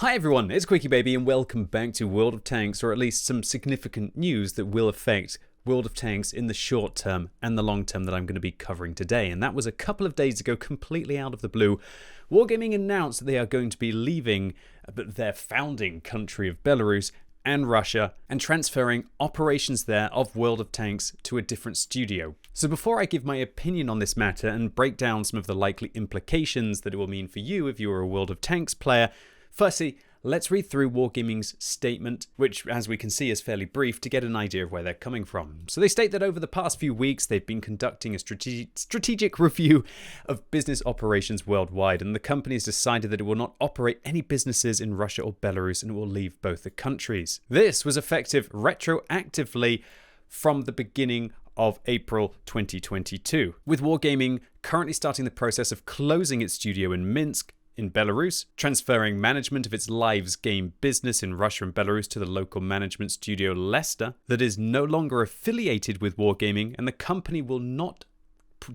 Hi everyone, it's QuickyBaby and welcome back to World of Tanks, or at least some significant news that will affect World of Tanks in the short term and the long term that I'm going to be covering today. And that was a couple of days ago, completely out of the blue. Wargaming announced that they are going to be leaving their founding country of Belarus and Russia and transferring operations there of World of Tanks to a different studio. So before I give my opinion on this matter and break down some of the likely implications that it will mean for you if you are a World of Tanks player, firstly, let's read through Wargaming's statement, which, as we can see, is fairly brief to get an idea of where they're coming from. So they state that over the past few weeks, they've been conducting a strategic review of business operations worldwide, and the company has decided that it will not operate any businesses in Russia or Belarus, and it will leave both the countries. This was effective retroactively from the beginning of April 2022, with Wargaming currently starting the process of closing its studio in Minsk, in Belarus, transferring management of its lives game business in Russia and Belarus to the local management studio Leicester that is no longer affiliated with Wargaming, and the company will not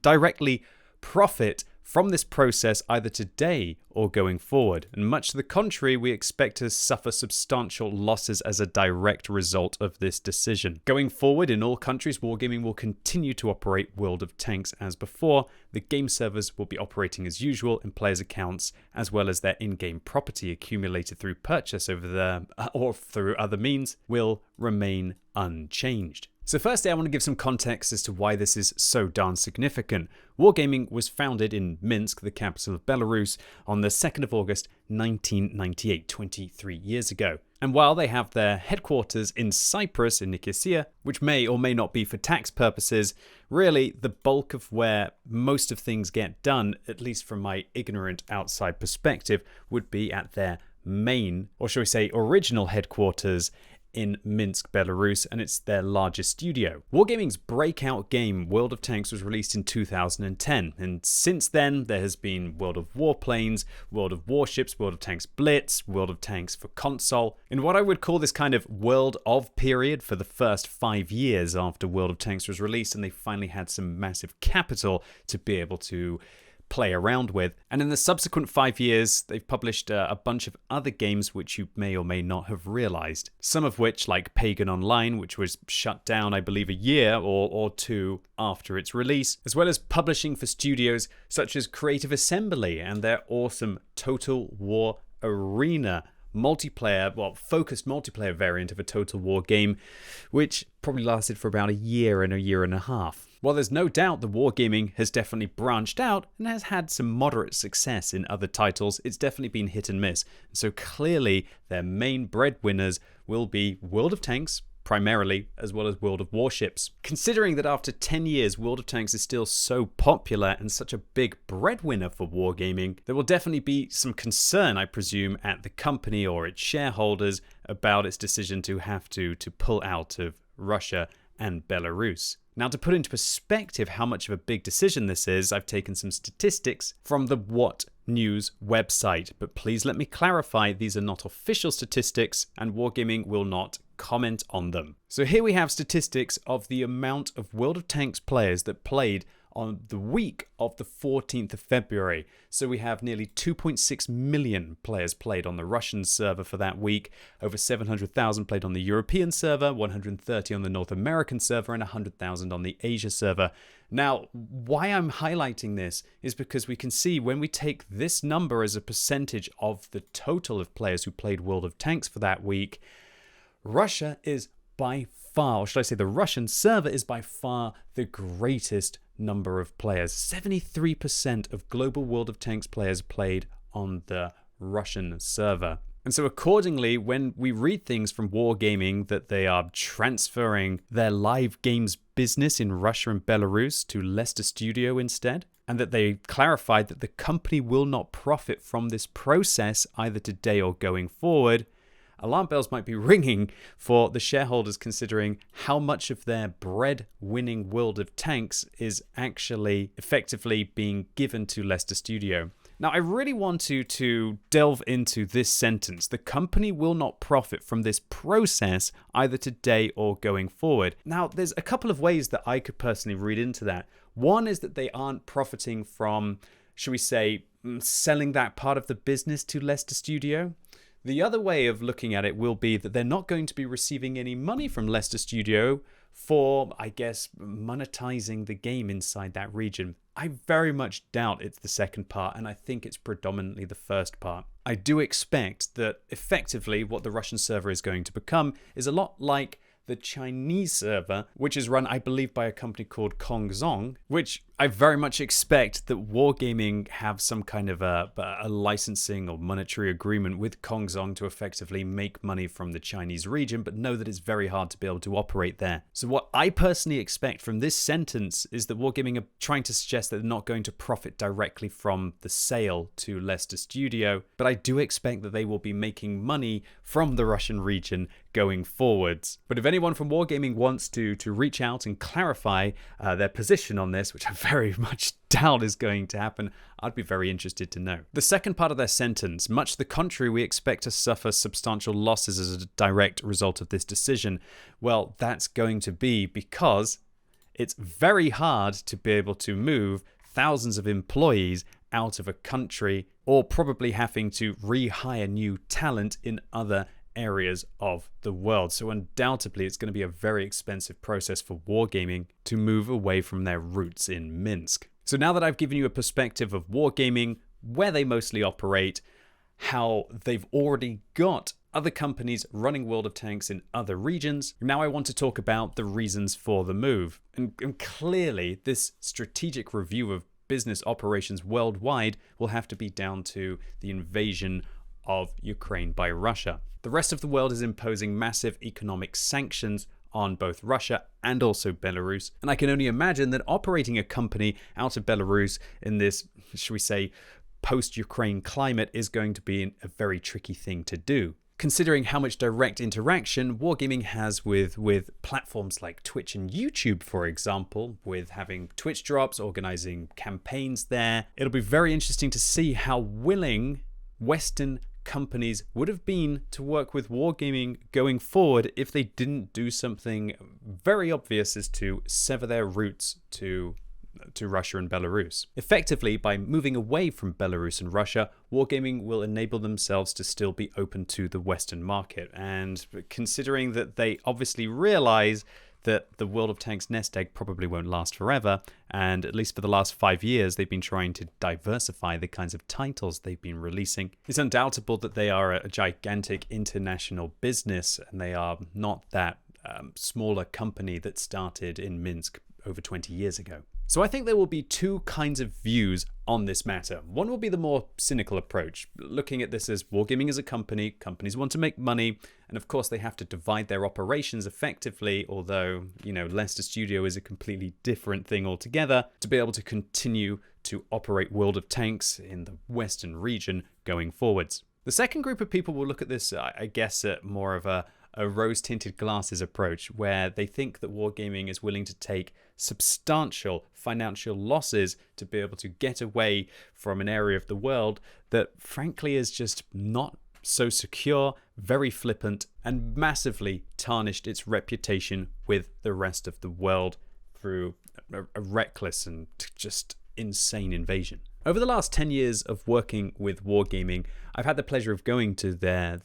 directly profit from this process either today or going forward. And much to the contrary, we expect to suffer substantial losses as a direct result of this decision. Going forward, in all countries, Wargaming will continue to operate World of Tanks as before. The game servers will be operating as usual, and players' accounts, as well as their in-game property accumulated through purchase over there or through other means, will remain unchanged. So firstly, I want to give some context as to why this is so darn significant. Wargaming was founded in Minsk, the capital of Belarus, on the 2nd of August 1998, 23 years ago. And while they have their headquarters in Cyprus, in Nicosia, which may or may not be for tax purposes, really the bulk of where most of things get done, at least from my ignorant outside perspective, would be at their main, or shall we say original headquarters in Minsk, Belarus, and it's their largest studio. Wargaming's breakout game, World of Tanks, was released in 2010, and since then there has been World of Warplanes, World of Warships, World of Tanks Blitz, World of Tanks for console. In what I would call this kind of World of period for the first 5 years after World of Tanks was released, and they finally had some massive capital to be able to play around with. And in the subsequent 5 years, they've published a bunch of other games which you may or may not have realized. Some of which, like Pagan Online, which was shut down, I believe, a year or two after its release, as well as publishing for studios such as Creative Assembly and their awesome Total War Arena focused multiplayer variant of a Total War game, which probably lasted for about a year and a half. While there's no doubt that Wargaming has definitely branched out and has had some moderate success in other titles, it's definitely been hit and miss. So clearly their main breadwinners will be World of Tanks, primarily, as well as World of Warships. Considering that after 10 years, World of Tanks is still so popular and such a big breadwinner for Wargaming, there will definitely be some concern, I presume, at the company or its shareholders about its decision to have to pull out of Russia and Belarus. Now, to put into perspective how much of a big decision this is, I've taken some statistics from the What News website, but please let me clarify, these are not official statistics and Wargaming will not comment on them. So here we have statistics of the amount of World of Tanks players that played on the week of the 14th of February. So we have nearly 2.6 million players played on the Russian server for that week, over 700,000 played on the European server, 130 on the North American server, and 100,000 on the Asia server. Now, why I'm highlighting this is because we can see when we take this number as a percentage of the total of players who played World of Tanks for that week, Russia is by far, or should I say the Russian server is by far the greatest number of players. 73% of global World of Tanks players played on the Russian server. And so accordingly, when we read things from Wargaming that they are transferring their live games business in Russia and Belarus to Leicester Studio instead, and that they clarified that the company will not profit from this process either today or going forward, alarm bells might be ringing for the shareholders, considering how much of their bread-winning World of Tanks is actually effectively being given to Leicester Studio. Now, I really want to delve into this sentence. The company will not profit from this process either today or going forward. Now, there's a couple of ways that I could personally read into that. One is that they aren't profiting from, should we say, selling that part of the business to Leicester Studio. The other way of looking at it will be that they're not going to be receiving any money from Leicester Studio for, I guess, monetizing the game inside that region. I very much doubt it's the second part, and I think it's predominantly the first part. I do expect that effectively what the Russian server is going to become is a lot like the Chinese server, which is run, I believe, by a company called Kongzong, which I very much expect that Wargaming have some kind of a licensing or monetary agreement with Kongzong to effectively make money from the Chinese region, but know that it's very hard to be able to operate there. So what I personally expect from this sentence is that Wargaming are trying to suggest that they're not going to profit directly from the sale to Leicester Studio, but I do expect that they will be making money from the Russian region going forwards. But if anyone from Wargaming wants to reach out and clarify their position on this, which I very much doubt is going to happen, I'd be very interested to know. The second part of their sentence, much to the contrary, we expect to suffer substantial losses as a direct result of this decision. Well, that's going to be because it's very hard to be able to move thousands of employees out of a country, or probably having to rehire new talent in other areas of the world. So undoubtedly it's going to be a very expensive process for Wargaming to move away from their roots in Minsk. So now that I've given you a perspective of Wargaming, where they mostly operate, how they've already got other companies running World of Tanks in other regions, now I want to talk about the reasons for the move. And clearly this strategic review of business operations worldwide will have to be down to the invasion of Ukraine by Russia. The rest of the world is imposing massive economic sanctions on both Russia and also Belarus. And I can only imagine that operating a company out of Belarus in this, should we say, post-Ukraine climate is going to be a very tricky thing to do. Considering how much direct interaction Wargaming has with platforms like Twitch and YouTube, for example, with having Twitch drops, organizing campaigns there, it'll be very interesting to see how willing Western companies would have been to work with Wargaming going forward if they didn't do something very obvious as to sever their roots to Russia and Belarus. Effectively, by moving away from Belarus and Russia, Wargaming will enable themselves to still be open to the Western market. And considering that they obviously realize that the World of Tanks nest egg probably won't last forever, and at least for the last 5 years they've been trying to diversify the kinds of titles they've been releasing. It's undoubtable that they are a gigantic international business, and they are not that smaller company that started in Minsk over 20 years ago. So I think there will be two kinds of views on this matter. One will be the more cynical approach, looking at this as Wargaming as a company, companies want to make money, and of course they have to divide their operations effectively, although, you know, Leicester Studio is a completely different thing altogether, to be able to continue to operate World of Tanks in the Western region going forwards. The second group of people will look at this, I guess, at more of a rose-tinted glasses approach, where they think that Wargaming is willing to take substantial financial losses to be able to get away from an area of the world that frankly is just not so secure, very flippant, and massively tarnished its reputation with the rest of the world through a reckless and just insane invasion. Over the last 10 years of working with Wargaming, I've had the pleasure of going to their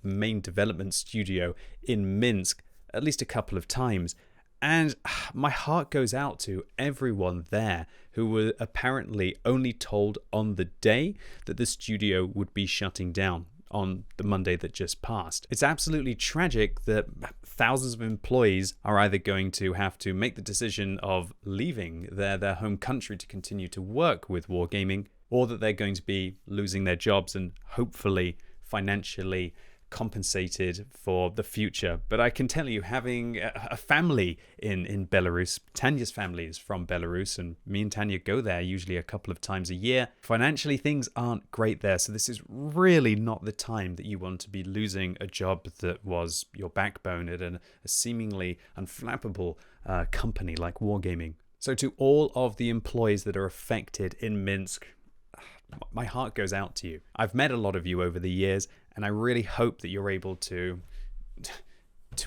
main development studio in Minsk at least a couple of times. And my heart goes out to everyone there who were apparently only told on the day that the studio would be shutting down on the Monday that just passed. It's absolutely tragic that thousands of employees are either going to have to make the decision of leaving their home country to continue to work with Wargaming, or that they're going to be losing their jobs and hopefully financially compensated for the future. But I can tell you, having a family in Belarus, Tanya's family is from Belarus, and me and Tanya go there usually a couple of times a year. Financially, things aren't great there, so this is really not the time that you want to be losing a job that was your backbone at a seemingly unflappable company like Wargaming. So to all of the employees that are affected in Minsk, my heart goes out to you. I've met a lot of you over the years, and I really hope that you're able to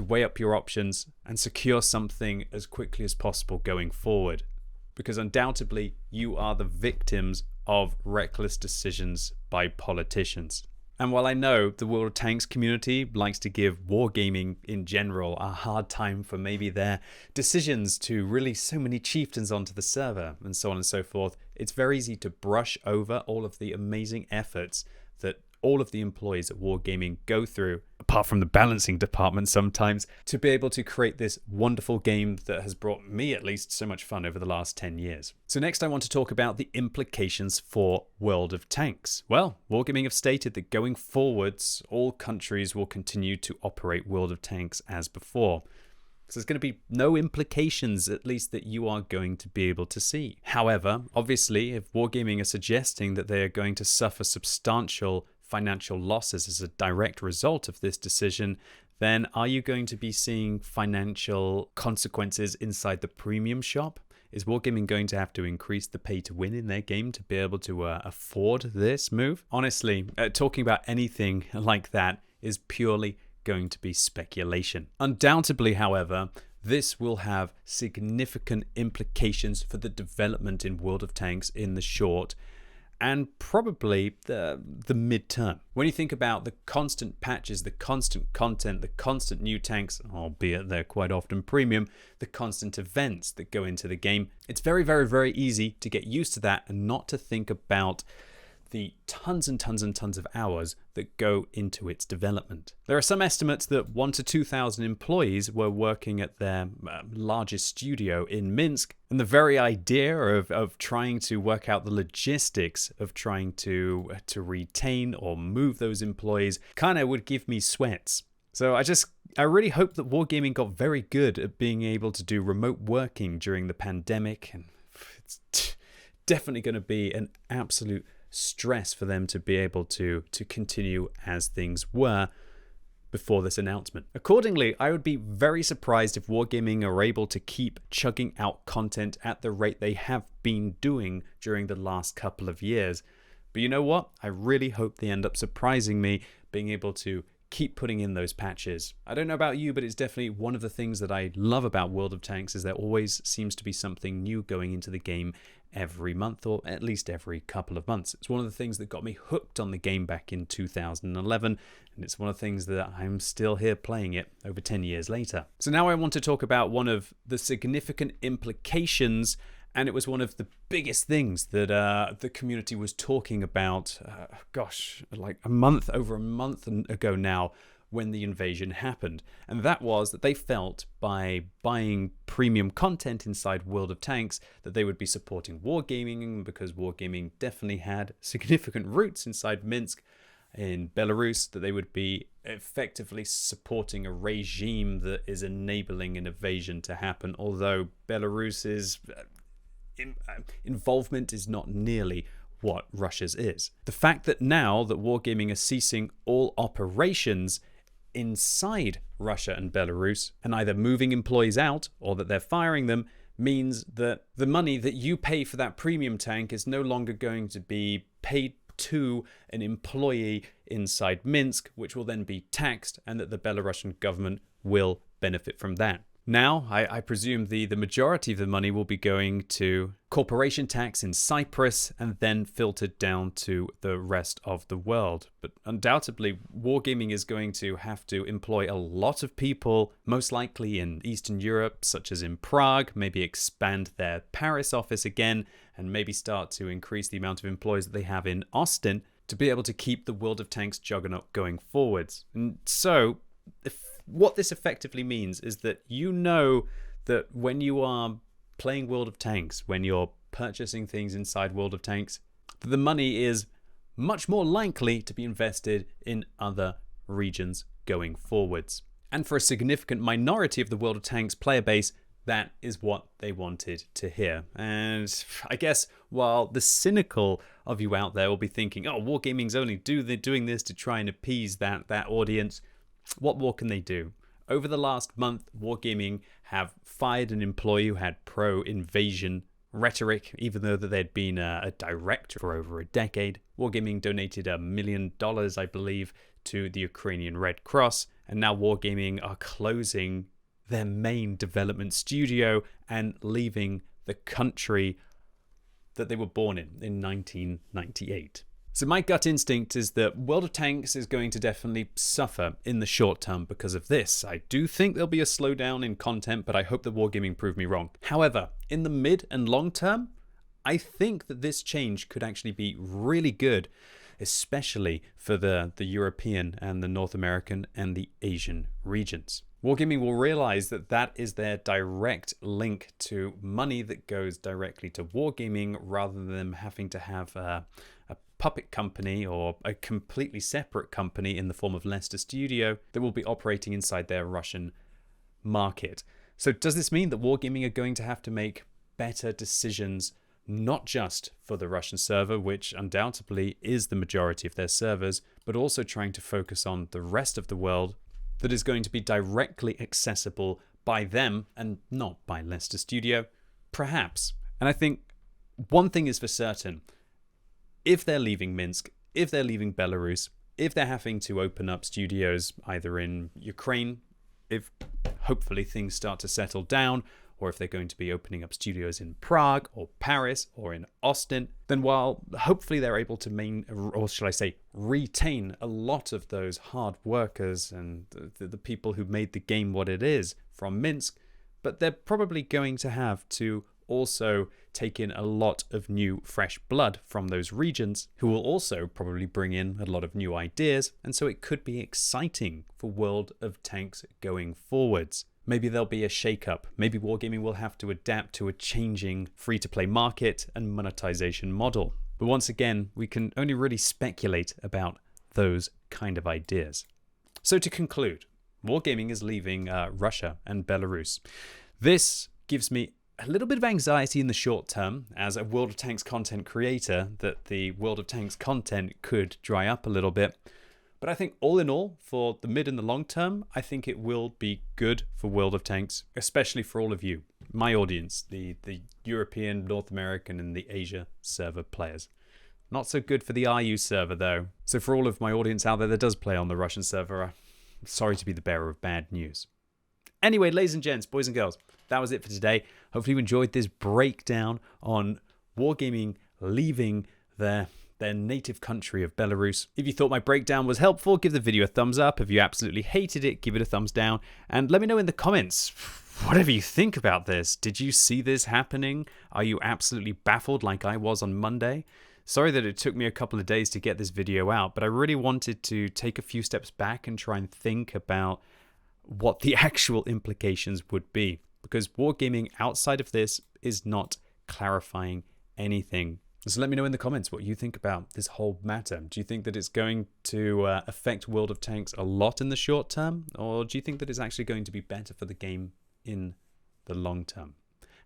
weigh up your options and secure something as quickly as possible going forward. Because undoubtedly, you are the victims of reckless decisions by politicians. And while I know the World of Tanks community likes to give Wargaming in general a hard time for maybe their decisions to release so many chieftains onto the server and so on and so forth, it's very easy to brush over all of the amazing efforts that all of the employees at Wargaming go through, apart from the balancing department sometimes, to be able to create this wonderful game that has brought me at least so much fun over the last 10 years. So next I want to talk about the implications for World of Tanks. Well, Wargaming have stated that going forwards, all countries will continue to operate World of Tanks as before. So there's going to be no implications, at least that you are going to be able to see. However, obviously, if Wargaming are suggesting that they are going to suffer substantial financial losses as a direct result of this decision, then are you going to be seeing financial consequences inside the premium shop? Is Wargaming going to have to increase the pay to win in their game to be able to afford this move? Honestly, talking about anything like that is purely going to be speculation. Undoubtedly, however, this will have significant implications for the development in World of Tanks in the short and probably the mid-term. When you think about the constant patches, the constant content, the constant new tanks, albeit they're quite often premium, the constant events that go into the game, it's very, very, very easy to get used to that and not to think about the tons and tons and tons of hours that go into its development. There are some estimates that 1,000 to 2,000 employees were working at their largest studio in Minsk, and the very idea of trying to work out the logistics of trying to retain or move those employees kind of would give me sweats. So I really hope that Wargaming got very good at being able to do remote working during the pandemic, and it's definitely going to be an absolute stress for them to be able to continue as things were before this announcement. Accordingly, I would be very surprised if Wargaming are able to keep chugging out content at the rate they have been doing during the last couple of years. But you know what? I really hope they end up surprising me, being able to keep putting in those patches. I don't know about you, but it's definitely one of the things that I love about World of Tanks is there always seems to be something new going into the game every month, or at least every couple of months. It's one of the things that got me hooked on the game back in 2011, and it's one of the things that I'm still here playing it over 10 years later. So now I want to talk about one of the significant implications, and it was one of the biggest things that the community was talking about, like over a month ago now, when the invasion happened. And that was that they felt by buying premium content inside World of Tanks that they would be supporting Wargaming, because Wargaming definitely had significant roots inside Minsk in Belarus, that they would be effectively supporting a regime that is enabling an invasion to happen, although Belarus's involvement is not nearly what Russia's is. The fact that now that Wargaming are ceasing all operations inside Russia and Belarus and either moving employees out or that they're firing them means that the money that you pay for that premium tank is no longer going to be paid to an employee inside Minsk, which will then be taxed, and that the Belarusian government will benefit from that. Now, I presume the majority of the money will be going to corporation tax in Cyprus and then filtered down to the rest of the world. But undoubtedly, Wargaming is going to have to employ a lot of people, most likely in Eastern Europe, such as in Prague, maybe expand their Paris office again, and maybe start to increase the amount of employees that they have in Austin to be able to keep the World of Tanks juggernaut going forwards. And so, what this effectively means is that you know that when you are playing World of Tanks, when you're purchasing things inside World of Tanks, that the money is much more likely to be invested in other regions going forwards. And for a significant minority of the World of Tanks player base, that is what they wanted to hear. And I guess while the cynical of you out there will be thinking, oh, Wargaming's only doing this to try and appease that audience, what more can they do? Over the last month, Wargaming have fired an employee who had pro-invasion rhetoric, even though that they'd been a director for over a decade. Wargaming donated $1 million, I believe, to the Ukrainian Red Cross, and now Wargaming are closing their main development studio and leaving the country that they were born in 1998. So my gut instinct is that World of Tanks is going to definitely suffer in the short term because of this. I do think there'll be a slowdown in content, but I hope that Wargaming prove me wrong. However, in the mid and long term, I think that this change could actually be really good, especially for the European and the North American and the Asian regions. Wargaming will realize that that is their direct link to money that goes directly to Wargaming, rather than them having to have a puppet company or a completely separate company in the form of Leicester Studio that will be operating inside their Russian market. So does this mean that Wargaming are going to have to make better decisions, not just for the Russian server, which undoubtedly is the majority of their servers, but also trying to focus on the rest of the world that is going to be directly accessible by them and not by Leicester Studio? Perhaps. And I think one thing is for certain: if they're leaving Minsk, if they're leaving Belarus, if they're having to open up studios either in Ukraine, if hopefully things start to settle down, or if they're going to be opening up studios in Prague or Paris or in Austin, then while hopefully they're able to retain a lot of those hard workers and the people who made the game what it is from Minsk, but they're probably going to have to also take in a lot of new fresh blood from those regions, who will also probably bring in a lot of new ideas, and so it could be exciting for World of Tanks going forwards. Maybe there'll be a shake-up. Maybe Wargaming will have to adapt to a changing free-to-play market and monetization model. But once again, we can only really speculate about those kind of ideas. So to conclude, Wargaming is leaving Russia and Belarus. This gives me a little bit of anxiety in the short term as a World of Tanks content creator, that the World of Tanks content could dry up a little bit. But I think all in all, for the mid and the long term, I think it will be good for World of Tanks, especially for all of you, my audience, the European, North American, and the Asia server players. Not so good for the RU server, though. So for all of my audience out there that does play on the Russian server, I'm sorry to be the bearer of bad news. Anyway, ladies and gents, boys and girls, that was it for today. Hopefully you enjoyed this breakdown on Wargaming leaving their native country of Belarus. If you thought my breakdown was helpful, give the video a thumbs up. If you absolutely hated it, give it a thumbs down. And let me know in the comments whatever you think about this. Did you see this happening? Are you absolutely baffled like I was on Monday? Sorry that it took me a couple of days to get this video out, but I really wanted to take a few steps back and try and think about what the actual implications would be, because Wargaming outside of this is not clarifying anything. So let me know in the comments what you think about this whole matter. Do you think that it's going to affect World of Tanks a lot in the short term, or do you think that it's actually going to be better for the game in the long term?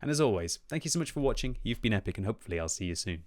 And as always, thank you so much for watching. You've been epic, and hopefully I'll see you soon.